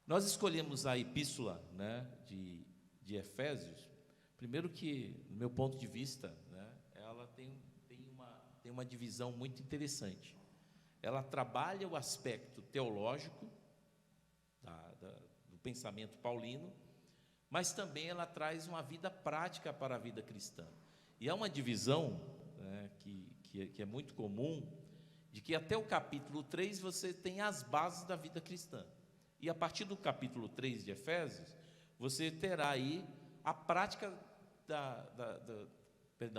Nós escolhemos a epístola, né, de Efésios, primeiro que, do meu ponto de vista, né, ela tem uma divisão muito interessante. Ela trabalha o aspecto teológico do pensamento paulino, mas também ela traz uma vida prática para a vida cristã. E há uma divisão, né, que é muito comum, de que até o capítulo 3 você tem as bases da vida cristã. E a partir do capítulo 3 de Efésios, você terá aí a prática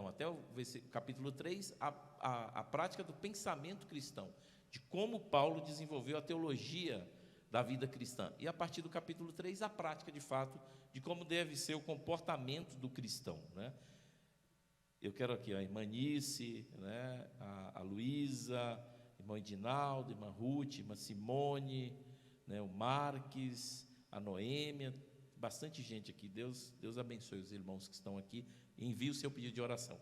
até o capítulo 3, a prática do pensamento cristão, de como Paulo desenvolveu a teologia da vida cristã. E a partir do capítulo 3, a prática, de fato, de como deve ser o comportamento do cristão, né? Eu quero aqui a irmã Nice, né, a Luísa, irmão Edinaldo, irmã Ruth, irmã Simone, né, o Marques, a Noêmia, bastante gente aqui. Deus abençoe os irmãos que estão aqui e envie o seu pedido de oração.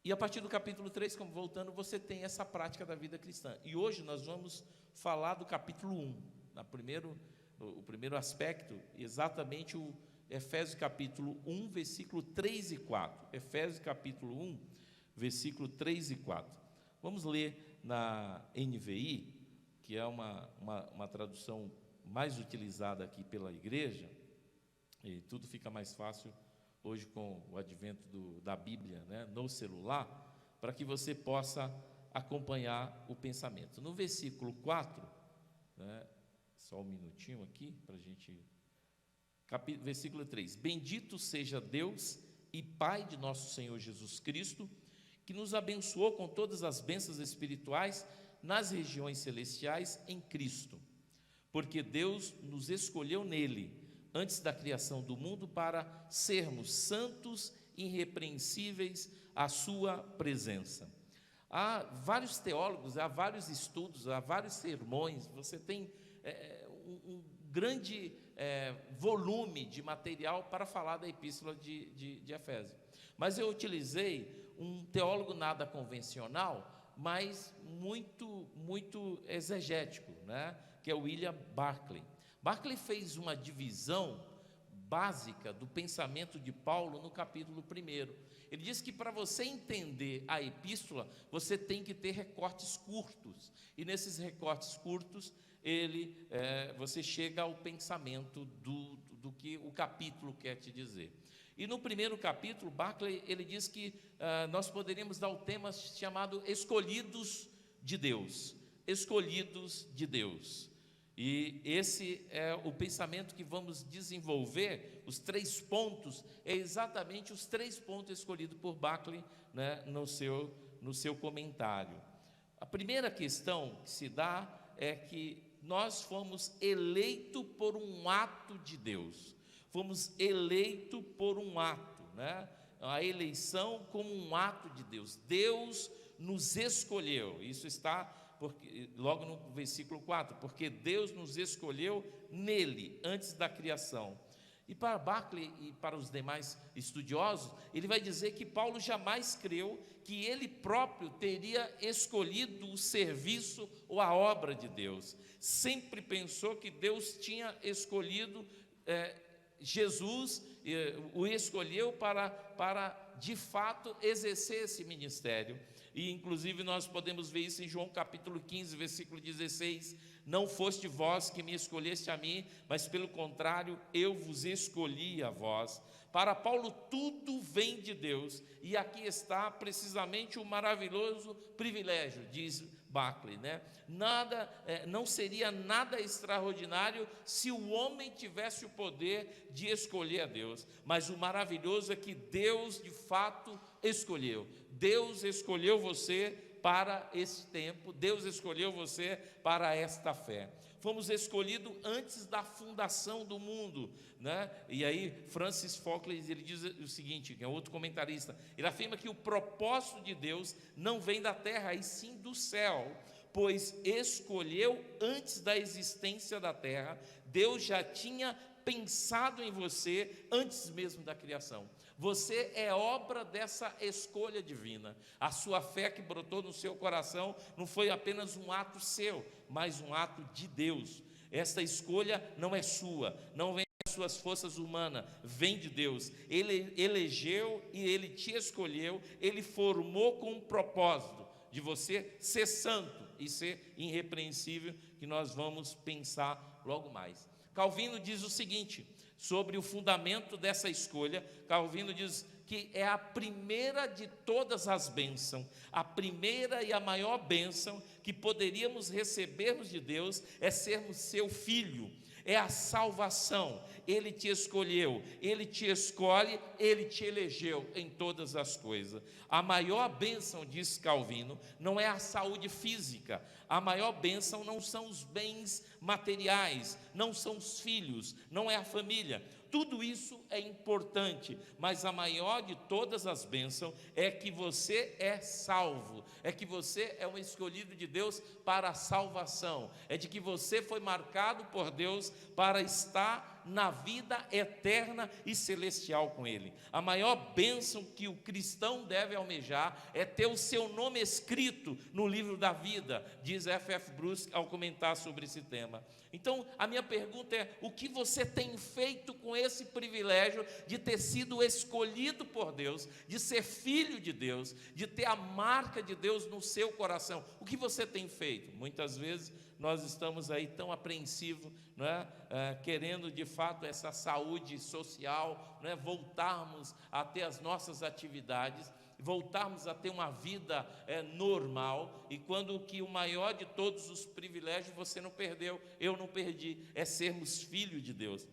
E a partir do capítulo 3, como voltando, você tem essa prática da vida cristã. E hoje nós vamos falar do capítulo 1, o primeiro aspecto, exatamente o Efésios capítulo 1, versículo 3 e 4. Efésios capítulo 1, versículo 3 e 4. Vamos ler na NVI, que é uma tradução mais utilizada aqui pela igreja, e tudo fica mais fácil hoje com o advento da Bíblia, né, no celular, para que você possa acompanhar o pensamento. No versículo 4, né, só um minutinho aqui, para a gente... Versículo 3: Bendito seja Deus e Pai de nosso Senhor Jesus Cristo, que nos abençoou com todas as bênçãos espirituais nas regiões celestiais em Cristo, porque Deus nos escolheu nele, antes da criação do mundo, para sermos santos e irrepreensíveis à sua presença. Há vários teólogos, há vários estudos, há vários sermões, você tem um grande volume de material para falar da epístola de Efésios. Mas eu utilizei um teólogo nada convencional, mas muito exegético, né? Que é o William Barclay. Barclay fez uma divisão básica do pensamento de Paulo no capítulo 1. Ele diz que para você entender a epístola, você tem que ter recortes curtos, e nesses recortes curtos, você chega ao pensamento do que o capítulo quer te dizer. E no primeiro capítulo, Barclay, ele diz que nós poderíamos dar o tema chamado Escolhidos de Deus. Escolhidos de Deus. E esse é o pensamento que vamos desenvolver. Os 3 pontos, é exatamente os 3 pontos escolhidos por Barclay, né, no seu comentário. A primeira questão que se dá é que nós fomos eleitos por um ato de Deus. Fomos eleitos por um ato, né? A eleição como um ato de Deus. Deus nos escolheu. Isso está logo no versículo 4, porque Deus nos escolheu nele, antes da criação. E para Barclay e para os demais estudiosos, ele vai dizer que Paulo jamais creu que ele próprio teria escolhido o serviço ou a obra de Deus. Sempre pensou que Deus tinha escolhido Jesus, o escolheu para de fato exercer esse ministério. E inclusive nós podemos ver isso em João capítulo 15, versículo 16: Não foste vós que me escolheste a mim, mas pelo contrário, eu vos escolhi a vós. Para Paulo tudo vem de Deus, e aqui está precisamente o maravilhoso privilégio, diz Barclay, né? Não seria nada extraordinário se o homem tivesse o poder de escolher a Deus, mas o maravilhoso é que Deus de fato escolheu. Deus escolheu você para esse tempo, Deus escolheu você para esta fé. Fomos escolhidos antes da fundação do mundo, né? E aí Francis Fockley, ele diz o seguinte, que é outro comentarista, ele afirma que o propósito de Deus não vem da terra, e sim do céu, pois escolheu antes da existência da terra. Deus já tinha pensado em você antes mesmo da criação. Você é obra dessa escolha divina. A sua fé que brotou no seu coração não foi apenas um ato seu, mas um ato de Deus. Esta escolha não é sua, não vem das suas forças humanas, vem de Deus. Ele elegeu e Ele te escolheu, Ele formou com um propósito de você ser santo e ser irrepreensível, que nós vamos pensar logo mais. Calvino diz o seguinte, sobre o fundamento dessa escolha. Calvino diz que é a primeira de todas as bênçãos, a primeira e a maior bênção que poderíamos recebermos de Deus é sermos seu filho, é a salvação. Ele te escolheu, Ele te escolhe, Ele te elegeu em todas as coisas. A maior bênção, diz Calvino, não é a saúde física, a maior bênção não são os bens materiais, não são os filhos, não é a família. Tudo isso é importante, mas a maior de todas as bênçãos é que você é salvo, é que você é um escolhido de Deus para a salvação, é de que você foi marcado por Deus para estar na vida eterna e celestial com Ele. A maior bênção que o cristão deve almejar é ter o seu nome escrito no livro da vida, diz F.F. Bruce ao comentar sobre esse tema. Então, a minha pergunta é: o que você tem feito com esse privilégio de ter sido escolhido por Deus, de ser filho de Deus, de ter a marca de Deus no seu coração? O que você tem feito? Muitas vezes nós estamos aí tão apreensivos, não é? Querendo de fato essa saúde social, não é? Voltarmos a ter as nossas atividades, voltarmos a ter uma vida normal, e quando que o maior de todos os privilégios você não perdeu, eu não perdi, é sermos filhos de Deus.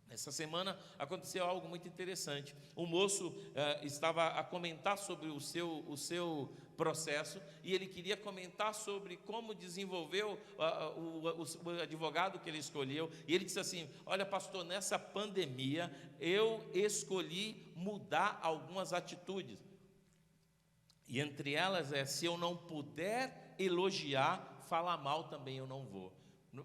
Essa semana aconteceu algo muito interessante. O moço estava a comentar sobre o seu processo, e ele queria comentar sobre como desenvolveu o advogado que ele escolheu, e ele disse assim: olha, pastor, nessa pandemia eu escolhi mudar algumas atitudes, e entre elas se eu não puder elogiar, falar mal também eu não vou.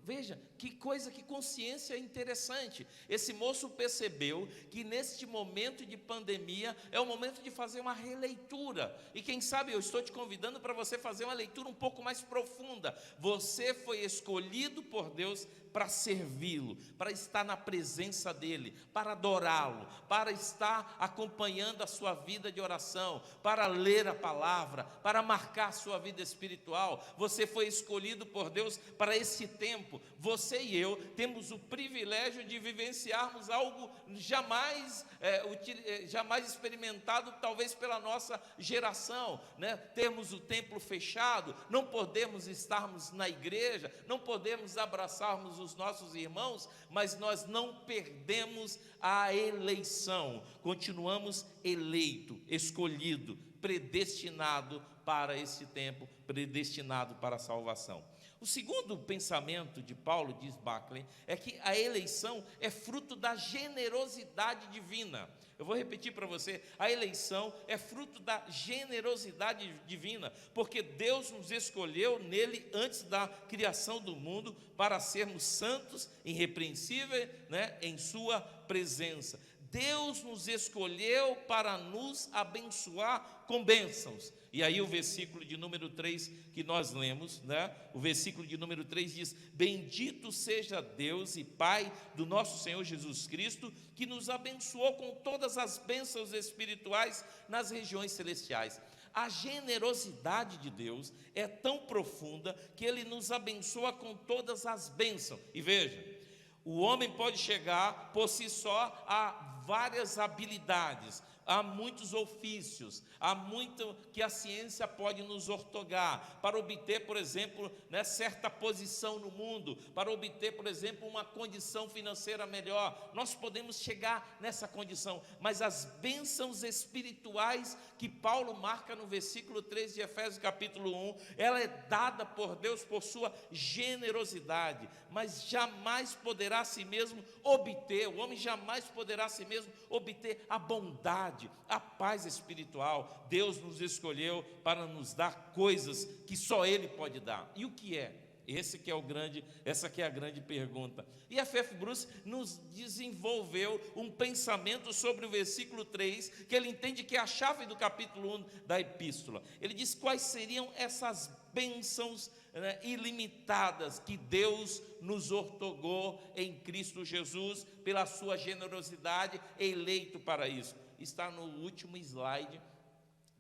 Veja, que coisa, que consciência interessante. Esse moço percebeu que neste momento de pandemia é o momento de fazer uma releitura, e quem sabe eu estou te convidando para você fazer uma leitura um pouco mais profunda. Você foi escolhido por Deus para servi-lo, para estar na presença dEle, para adorá-lo, para estar acompanhando a sua vida de oração, para ler a palavra, para marcar a sua vida espiritual. Você foi escolhido por Deus para esse tempo. Você e eu temos o privilégio de vivenciarmos algo jamais experimentado, talvez pela nossa geração, né? Termos o templo fechado, não podemos estarmos na igreja, não podemos abraçarmos os nossos irmãos, mas nós não perdemos a eleição, continuamos eleito, escolhido, predestinado para esse tempo, predestinado para a salvação. O segundo pensamento de Paulo, diz Buckley, é que a eleição é fruto da generosidade divina. Eu vou repetir para você: a eleição é fruto da generosidade divina, porque Deus nos escolheu nele antes da criação do mundo para sermos santos, irrepreensíveis, né, em sua presença. Deus nos escolheu para nos abençoar com bênçãos. E aí o versículo de número 3 que nós lemos, né? O versículo de número 3 diz: bendito seja Deus e Pai do nosso Senhor Jesus Cristo, que nos abençoou com todas as bênçãos espirituais nas regiões celestiais. A generosidade de Deus é tão profunda que Ele nos abençoa com todas as bênçãos. E veja, o homem pode chegar por si só a várias habilidades, há muitos ofícios, há muito que a ciência pode nos ortogar, para obter, por exemplo, né, certa posição no mundo, para obter, por exemplo, uma condição financeira melhor. Nós podemos chegar nessa condição, mas as bênçãos espirituais que Paulo marca no versículo 3 de Efésios capítulo 1, ela é dada por Deus por sua generosidade, mas jamais poderá a si mesmo obter, o homem jamais poderá a si mesmo obter a bondade, a paz espiritual. Deus nos escolheu para nos dar coisas que só Ele pode dar. E o que é? Essa que é a grande pergunta. E a F.F. Bruce nos desenvolveu um pensamento sobre o versículo 3, que ele entende que é a chave do capítulo 1 da epístola. Ele diz quais seriam essas bênçãos, né, ilimitadas que Deus nos outorgou em Cristo Jesus, pela sua generosidade, eleito para isso. Está no último slide.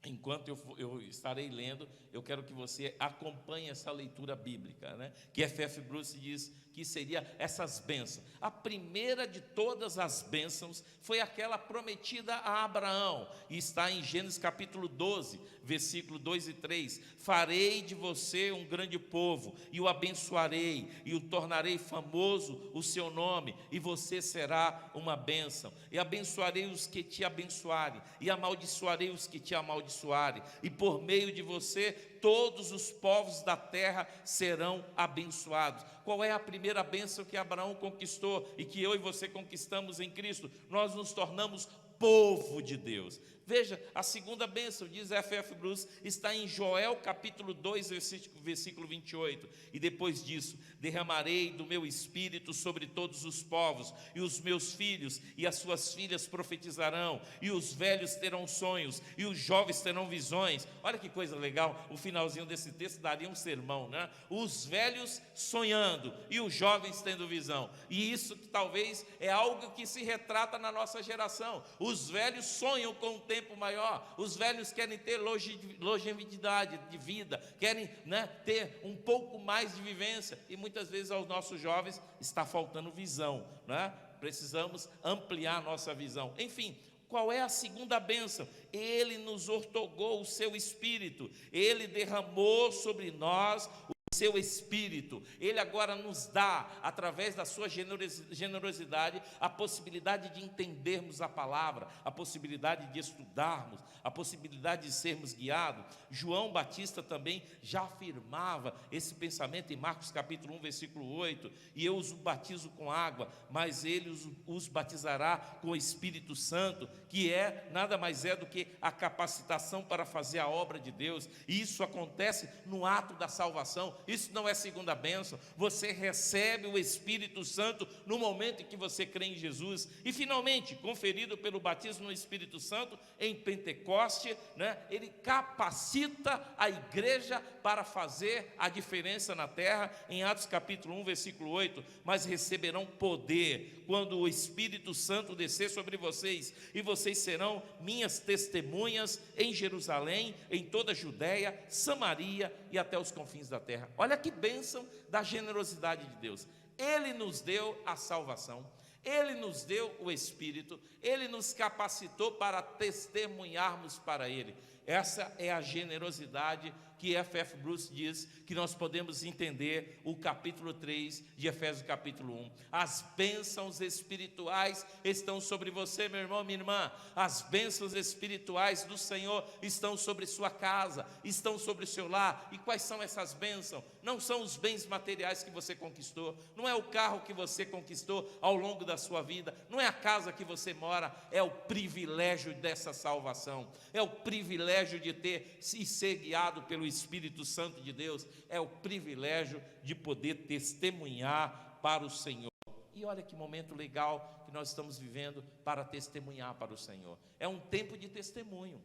Enquanto eu estarei lendo, eu quero que você acompanhe essa leitura bíblica, né? Que F.F. Bruce diz que seria essas bênçãos. A primeira de todas as bênçãos foi aquela prometida a Abraão, e está em Gênesis capítulo 12, versículo 2 e 3. Farei de você um grande povo, e o abençoarei, e o tornarei famoso o seu nome, e você será uma bênção. E abençoarei os que te abençoarem, e amaldiçoarei os que te amaldiçoarem, e por meio de você todos os povos da terra serão abençoados. Qual é a primeira bênção que Abraão conquistou e que eu e você conquistamos em Cristo? Nós nos tornamos povo de Deus. Veja, a segunda bênção, diz F.F. Bruce, está em Joel capítulo 2, versículo 28. E depois disso, derramarei do meu espírito sobre todos os povos, e os meus filhos e as suas filhas profetizarão, e os velhos terão sonhos, e os jovens terão visões. Olha que coisa legal, o finalzinho desse texto daria um sermão, né? Os velhos sonhando, e os jovens tendo visão. E isso que talvez é algo que se retrata na nossa geração. Os velhos sonham com um tempo maior, os velhos querem ter longevidade de vida, querem, né, ter um pouco mais de vivência, e muitas vezes aos nossos jovens está faltando visão, né? Precisamos ampliar a nossa visão. Enfim, qual é a segunda bênção? Ele nos outorgou o seu Espírito, Ele derramou sobre nós o seu Espírito. Ele agora nos dá, através da sua generosidade, a possibilidade de entendermos a palavra, a possibilidade de estudarmos, a possibilidade de sermos guiados. João Batista também já afirmava esse pensamento em Marcos capítulo 1, versículo 8, e eu os batizo com água, mas ele os batizará com o Espírito Santo, que nada mais é do que a capacitação para fazer a obra de Deus. E isso acontece no ato da salvação. Isso não é segunda bênção. Você recebe o Espírito Santo no momento em que você crê em Jesus. E finalmente, conferido pelo batismo no Espírito Santo em Pentecoste, né, ele capacita a igreja para fazer a diferença na terra. Em Atos capítulo 1, versículo 8, mas receberão poder quando o Espírito Santo descer sobre vocês, e vocês serão minhas testemunhas em Jerusalém, em toda a Judéia, Samaria e até os confins da terra. Olha que bênção da generosidade de Deus. Ele nos deu a salvação, Ele nos deu o Espírito, Ele nos capacitou para testemunharmos para Ele. Essa é a generosidade que F.F. Bruce diz que nós podemos entender o capítulo 3 de Efésios capítulo 1. As bênçãos espirituais estão sobre você, meu irmão, minha irmã. As bênçãos espirituais do Senhor estão sobre sua casa, estão sobre o seu lar. E quais são essas bênçãos? Não são os bens materiais que você conquistou, não é o carro que você conquistou ao longo da sua vida, não é a casa que você mora, é o privilégio dessa salvação, é o privilégio de ter e ser guiado pelo Espírito Santo de Deus, é o privilégio de poder testemunhar para o Senhor. E olha que momento legal que nós estamos vivendo para testemunhar para o Senhor. É um tempo de testemunho,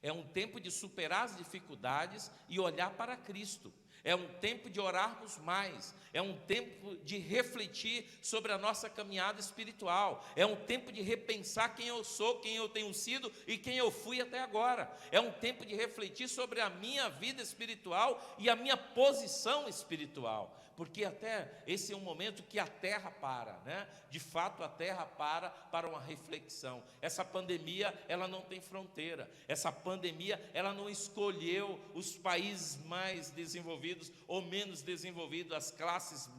é um tempo de superar as dificuldades e olhar para Cristo. É um tempo de orarmos mais, é um tempo de refletir sobre a nossa caminhada espiritual, é um tempo de repensar quem eu sou, quem eu tenho sido e quem eu fui até agora. É um tempo de refletir sobre a minha vida espiritual e a minha posição espiritual, porque até esse é um momento que a terra para, né? De fato a terra para uma reflexão. Essa pandemia, ela não tem fronteira, essa pandemia, ela não escolheu os países mais desenvolvidos ou menos desenvolvidos, as classes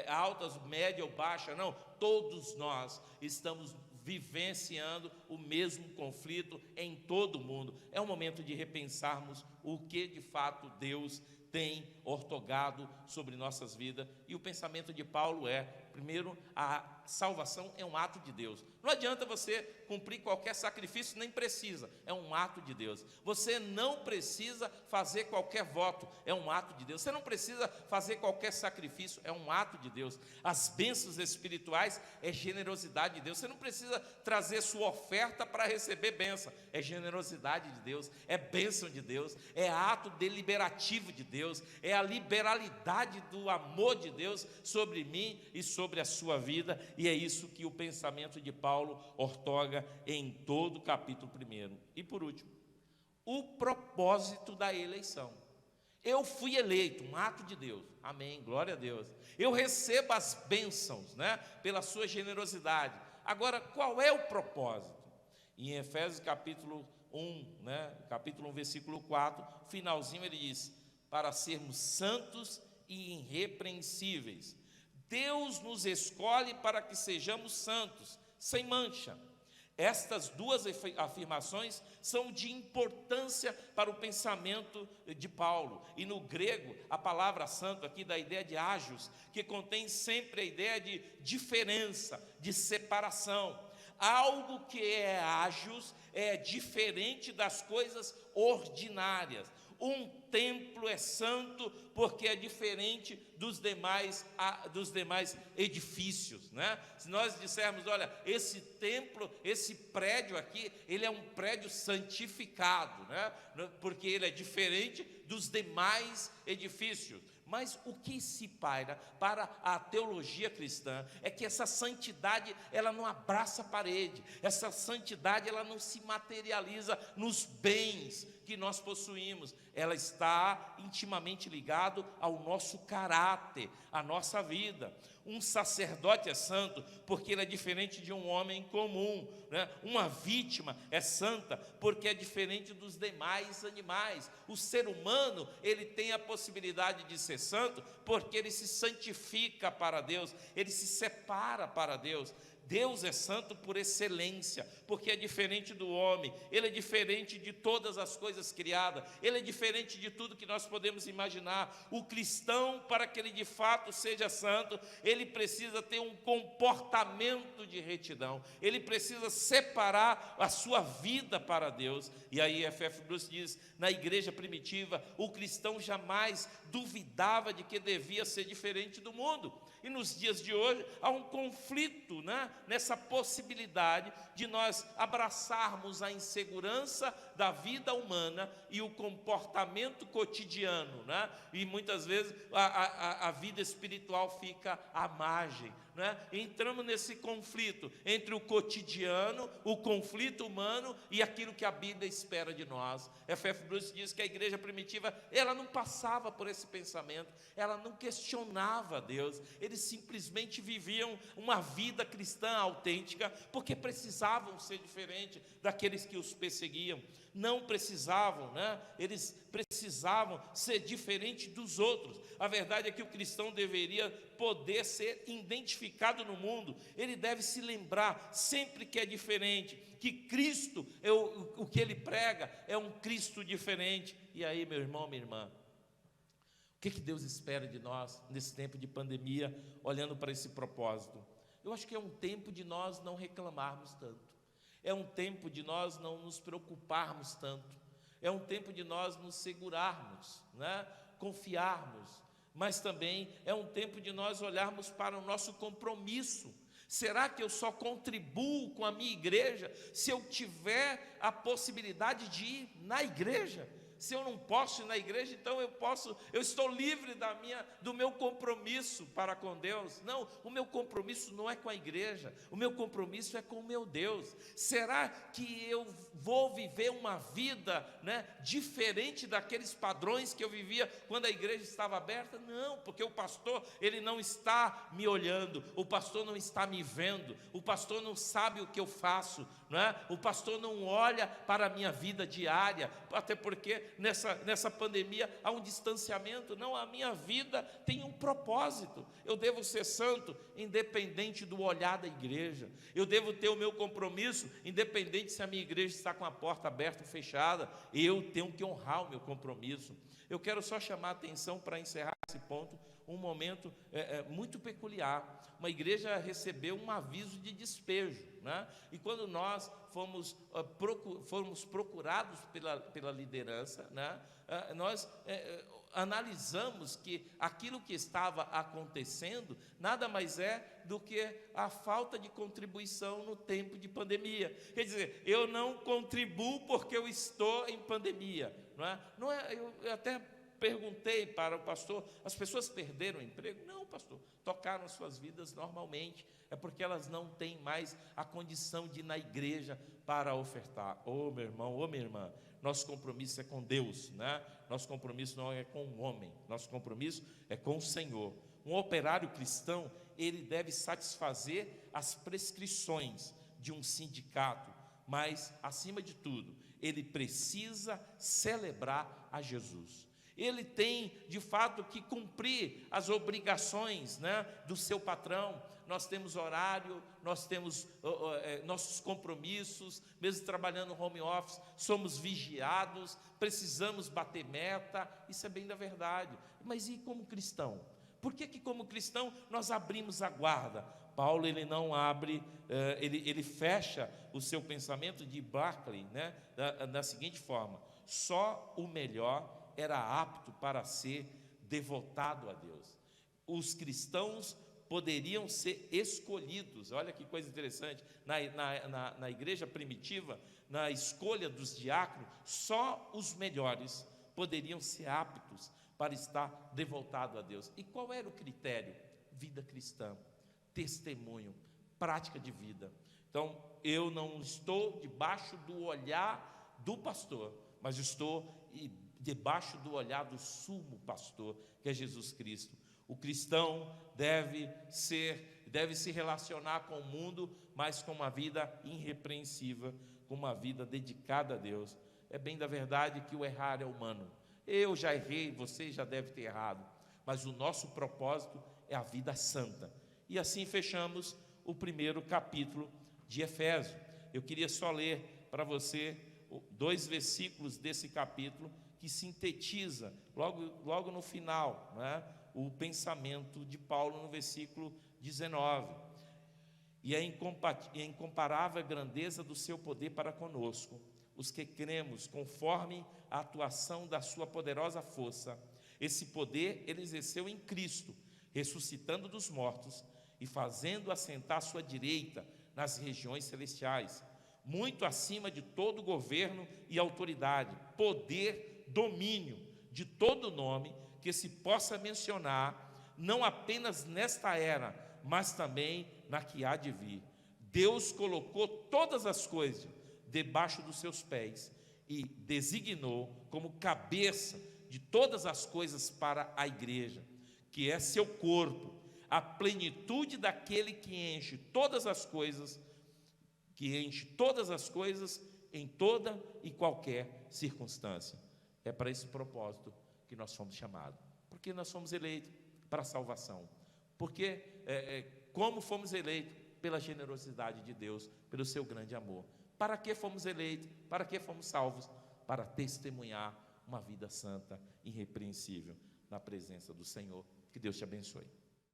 altas, média ou baixa, não, todos nós estamos vivenciando o mesmo conflito em todo o mundo. É um momento de repensarmos o que de fato Deus tem outorgado sobre nossas vidas, e o pensamento de Paulo primeiro, a salvação é um ato de Deus. Não adianta você cumprir qualquer sacrifício, nem precisa, é um ato de Deus. Você não precisa fazer qualquer voto, é um ato de Deus. Você não precisa fazer qualquer sacrifício, é um ato de Deus. As bênçãos espirituais é generosidade de Deus. Você não precisa trazer sua oferta para receber bênção, é generosidade de Deus, é bênção de Deus, é ato deliberativo de Deus, é a liberalidade do amor de Deus sobre mim e sobre a sua vida, e é isso que o pensamento de Paulo ortoga em todo o capítulo 1. E por último, o propósito da eleição. Eu fui eleito, um ato de Deus, amém, glória a Deus. Eu recebo as bênçãos, pela sua generosidade. Agora, qual é o propósito? Em Efésios capítulo 1, capítulo 1, versículo 4, finalzinho ele diz: para sermos santos e irrepreensíveis. Deus nos escolhe para que sejamos santos, sem mancha. Estas duas afirmações são de importância para o pensamento de Paulo. E no grego, a palavra santo aqui dá a ideia de ágios, que contém sempre a ideia de diferença, de separação. Algo que é ágios é diferente das coisas ordinárias. Um templo é santo porque é diferente dos demais edifícios, Se nós dissermos, olha, esse templo, esse prédio aqui, ele é um prédio santificado, Porque ele é diferente dos demais edifícios. Mas o que se paira para a teologia cristã é que essa santidade, ela não abraça a parede, essa santidade, ela não se materializa nos bens que nós possuímos, ela está intimamente ligada ao nosso caráter, à nossa vida. Um sacerdote é santo porque ele é diferente de um homem comum, Uma vítima é santa porque é diferente dos demais animais. O ser humano, ele tem a possibilidade de ser santo porque ele se santifica para Deus, ele se separa para Deus. Deus é santo por excelência, porque é diferente do homem, ele é diferente de todas as coisas criadas, ele é diferente de tudo que nós podemos imaginar. O cristão, para que ele de fato seja santo, ele precisa ter um comportamento de retidão, ele precisa separar a sua vida para Deus. E aí F.F. Bruce diz, na igreja primitiva, o cristão jamais duvidava de que devia ser diferente do mundo. E nos dias de hoje há um conflito, nessa possibilidade de nós abraçarmos a insegurança da vida humana e o comportamento cotidiano, E muitas vezes a vida espiritual fica à margem, Entramos nesse conflito entre o cotidiano, o conflito humano e aquilo que a Bíblia espera de nós. F.F. Bruce diz que a igreja primitiva, ela não passava por esse pensamento, ela não questionava Deus, eles simplesmente viviam uma vida cristã autêntica, porque precisavam ser diferentes daqueles que os perseguiam. Não precisavam, Eles precisavam ser diferentes dos outros. A verdade é que o cristão deveria poder ser identificado no mundo. Ele deve se lembrar sempre que é diferente, que Cristo, o que ele prega, é um Cristo diferente. E aí, meu irmão, minha irmã, o que Deus espera de nós nesse tempo de pandemia, olhando para esse propósito? Eu acho que é um tempo de nós não reclamarmos tanto. É um tempo de nós não nos preocuparmos tanto. É um tempo de nós nos segurarmos, confiarmos. Mas também é um tempo de nós olharmos para o nosso compromisso. Será que eu só contribuo com a minha igreja se eu tiver a possibilidade de ir na igreja? Se eu não posso ir na igreja, então eu estou livre do meu compromisso para com Deus. Não, o meu compromisso não é com a igreja, o meu compromisso é com o meu Deus. Será que eu vou viver uma vida, diferente daqueles padrões que eu vivia quando a igreja estava aberta? Não, porque o pastor, ele não está me olhando, o pastor não está me vendo, o pastor não sabe o que eu faço, o pastor não olha para a minha vida diária, até porque nessa pandemia há um distanciamento. Não, a minha vida tem um propósito. Eu devo ser santo independente do olhar da igreja. Eu devo ter o meu compromisso independente se a minha igreja está com a porta aberta ou fechada. Eu tenho que honrar o meu compromisso. Eu quero só chamar a atenção para encerrar esse ponto, um momento muito peculiar. Uma igreja recebeu um aviso de despejo, né? E quando nós fomos procurados pela liderança, né? Nós analisamos que aquilo que estava acontecendo nada mais é do que a falta de contribuição no tempo de pandemia. Quer dizer, eu não contribuo porque eu estou em pandemia, não é? Eu até perguntei para o pastor: as pessoas perderam o emprego? Não, pastor, tocaram suas vidas normalmente, é porque elas não têm mais a condição de ir na igreja para ofertar. Ô meu irmão, ô minha irmã, nosso compromisso é com Deus, né? Nosso compromisso não é com o homem, nosso compromisso é com o Senhor. Um operário cristão, ele deve satisfazer as prescrições de um sindicato, mas, acima de tudo, ele precisa celebrar a Jesus. Ele tem, de fato, que cumprir as obrigações, né, do seu patrão. Nós temos horário, nós temos nossos compromissos, mesmo trabalhando no home office, somos vigiados, precisamos bater meta, isso é bem da verdade. Mas e como cristão? Por que como cristão nós abrimos a guarda? Paulo, ele não abre, ele fecha o seu pensamento de Barclay, né, da seguinte forma: só o melhor era apto para ser devotado a Deus. Os cristãos poderiam ser escolhidos. Olha que coisa interessante, na igreja primitiva, na escolha dos diáconos, só os melhores poderiam ser aptos para estar devotado a Deus. E qual era o critério? Vida cristã, testemunho, prática de vida. Então, eu não estou debaixo do olhar do pastor, mas estou debaixo do olhar do sumo pastor, que é Jesus Cristo. O cristão deve se relacionar com o mundo, mas com uma vida irrepreensível, com uma vida dedicada a Deus. É bem da verdade que o errar é humano. Eu já errei, você já deve ter errado, mas o nosso propósito é a vida santa. E assim fechamos o primeiro capítulo de Efésios. Eu queria só ler para você 2 versículos desse capítulo, que sintetiza logo no final, né, o pensamento de Paulo no versículo 19. E a incomparável grandeza do seu poder para conosco, os que cremos, conforme a atuação da sua poderosa força. Esse poder ele exerceu em Cristo, ressuscitando dos mortos e fazendo assentar à sua direita nas regiões celestiais, muito acima de todo governo e autoridade, poder, domínio, de todo nome que se possa mencionar, não apenas nesta era, mas também na que há de vir. Deus colocou todas as coisas debaixo dos seus pés e designou como cabeça de todas as coisas para a igreja, que é seu corpo, a plenitude daquele que enche todas as coisas em toda e qualquer circunstância. É para esse propósito que nós fomos chamados, porque nós fomos eleitos para a salvação, porque como fomos eleitos? Pela generosidade de Deus, pelo seu grande amor. Para que fomos eleitos? Para que fomos salvos? Para testemunhar uma vida santa, irrepreensível, na presença do Senhor. Que Deus te abençoe.